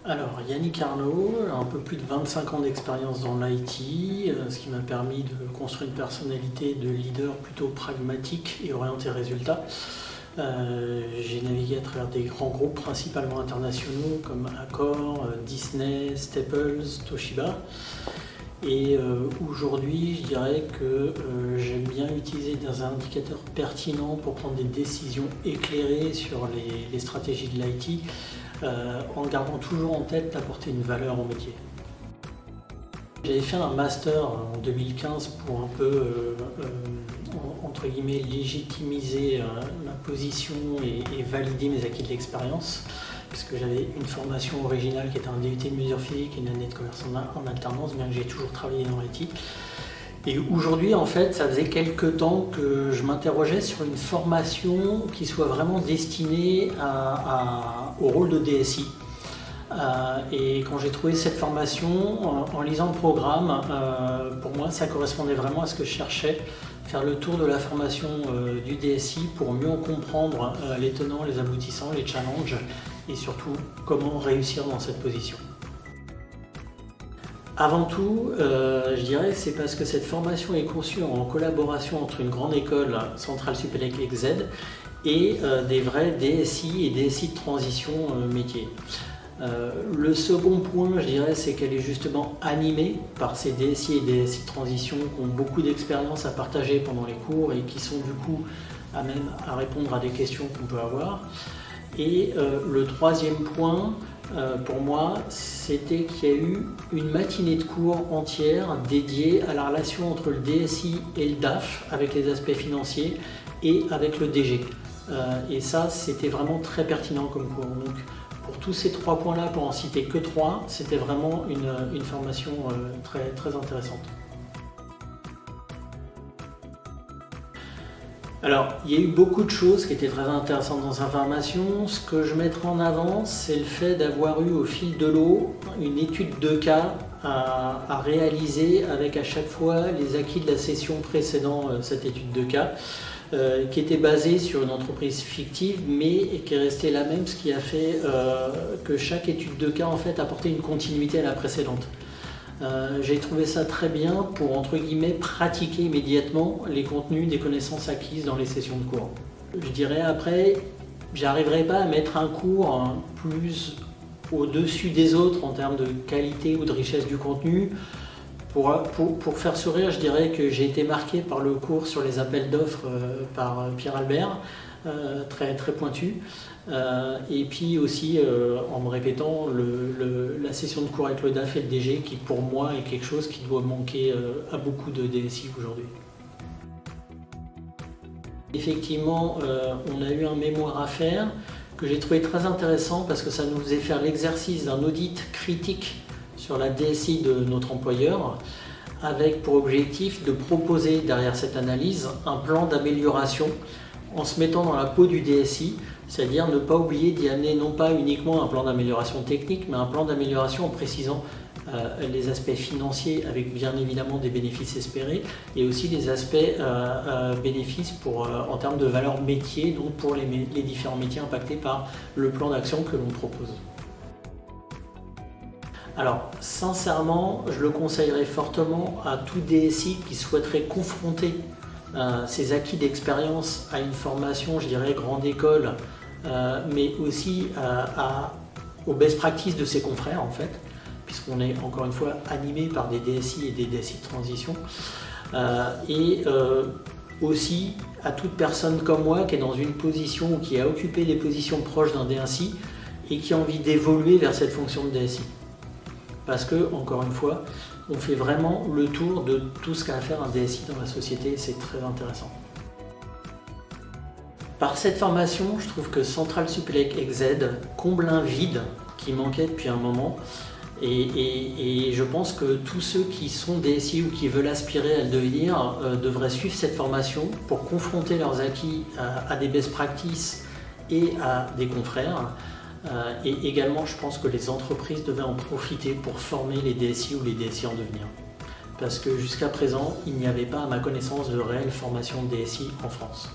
Alors, Yannick Arnaud, un peu plus de 25 ans d'expérience dans l'IT, ce qui m'a permis de construire une personnalité de leader plutôt pragmatique et orienté résultat. J'ai navigué à travers des grands groupes principalement internationaux comme Accor, Disney, Staples, Toshiba. Et aujourd'hui, je dirais que j'aime bien utiliser des indicateurs pertinents pour prendre des décisions éclairées sur les stratégies de l'IT, en gardant toujours en tête d'apporter une valeur au métier. J'avais fait un master en 2015 pour un peu, entre guillemets, légitimiser ma position et valider mes acquis de l'expérience, puisque j'avais une formation originale qui était un DUT de mesure physique et une année de commerce en alternance, bien que j'ai toujours travaillé dans l'IT. Et aujourd'hui, en fait, ça faisait quelques temps que je m'interrogeais sur une formation qui soit vraiment destinée au rôle de DSI. Et quand j'ai trouvé cette formation, en lisant le programme, pour moi, ça correspondait vraiment à ce que je cherchais, faire le tour de la formation du DSI pour mieux en comprendre les tenants, les aboutissants, les challenges et surtout comment réussir dans cette position. Avant tout, je dirais que c'est parce que cette formation est conçue en collaboration entre une grande école, Centrale Supélec EXED, et des vrais DSI et DSI de transition métier. Le second point, je dirais, c'est qu'elle est justement animée par ces DSI et DSI de transition qui ont beaucoup d'expérience à partager pendant les cours et qui sont du coup à même à répondre à des questions qu'on peut avoir. Et le troisième point, pour moi, c'était qu'il y a eu une matinée de cours entière dédiée à la relation entre le DSI et le DAF avec les aspects financiers et avec le DG. Et ça, c'était vraiment très pertinent comme cours. Donc, pour tous ces trois points-là, pour en citer que trois, c'était vraiment une formation très, très intéressante. Alors, il y a eu beaucoup de choses qui étaient très intéressantes dans sa formation. Ce que je mettrai en avant, c'est le fait d'avoir eu au fil de l'eau une étude de cas à réaliser avec à chaque fois les acquis de la session précédant cette étude de cas, qui était basée sur une entreprise fictive, mais qui est restée la même, ce qui a fait que chaque étude de cas en fait apportait une continuité à la précédente. J'ai trouvé ça très bien pour, entre guillemets, pratiquer immédiatement les contenus des connaissances acquises dans les sessions de cours. Je dirais après, j'arriverai pas à mettre un cours plus au-dessus des autres en termes de qualité ou de richesse du contenu. Pour faire sourire, je dirais que j'ai été marqué par le cours sur les appels d'offres par Pierre Albert, très, très pointu. Et puis aussi en me répétant la session de cours avec le DAF et le DG qui pour moi est quelque chose qui doit manquer à beaucoup de DSI aujourd'hui. Effectivement, on a eu un mémoire à faire que j'ai trouvé très intéressant parce que ça nous faisait faire l'exercice d'un audit critique sur la DSI de notre employeur, avec pour objectif de proposer derrière cette analyse un plan d'amélioration en se mettant dans la peau du DSI, c'est-à-dire ne pas oublier d'y amener non pas uniquement un plan d'amélioration technique, mais un plan d'amélioration en précisant les aspects financiers avec bien évidemment des bénéfices espérés et aussi les aspects bénéfices en termes de valeur métier, donc pour les différents métiers impactés par le plan d'action que l'on propose. Alors, sincèrement, je le conseillerais fortement à tout DSI qui souhaiterait confronter ses acquis d'expérience à une formation, je dirais, grande école, mais aussi aux best practices de ses confrères, en fait, puisqu'on est encore une fois animé par des DSI et des DSI de transition, et aussi à toute personne comme moi qui est dans une position ou qui a occupé des positions proches d'un DSI et qui a envie d'évoluer vers cette fonction de DSI. Parce que, encore une fois, on fait vraiment le tour de tout ce qu'a à faire un DSI dans la société et c'est très intéressant. Par cette formation, je trouve que Centrale Supélec EXED comble un vide qui manquait depuis un moment et je pense que tous ceux qui sont DSI ou qui veulent aspirer à le devenir devraient suivre cette formation pour confronter leurs acquis à des best practices et à des confrères. Et également, je pense que les entreprises devaient en profiter pour former les DSI ou les DSI en devenir. Parce que jusqu'à présent, il n'y avait pas, à ma connaissance, de réelle formation DSI en France.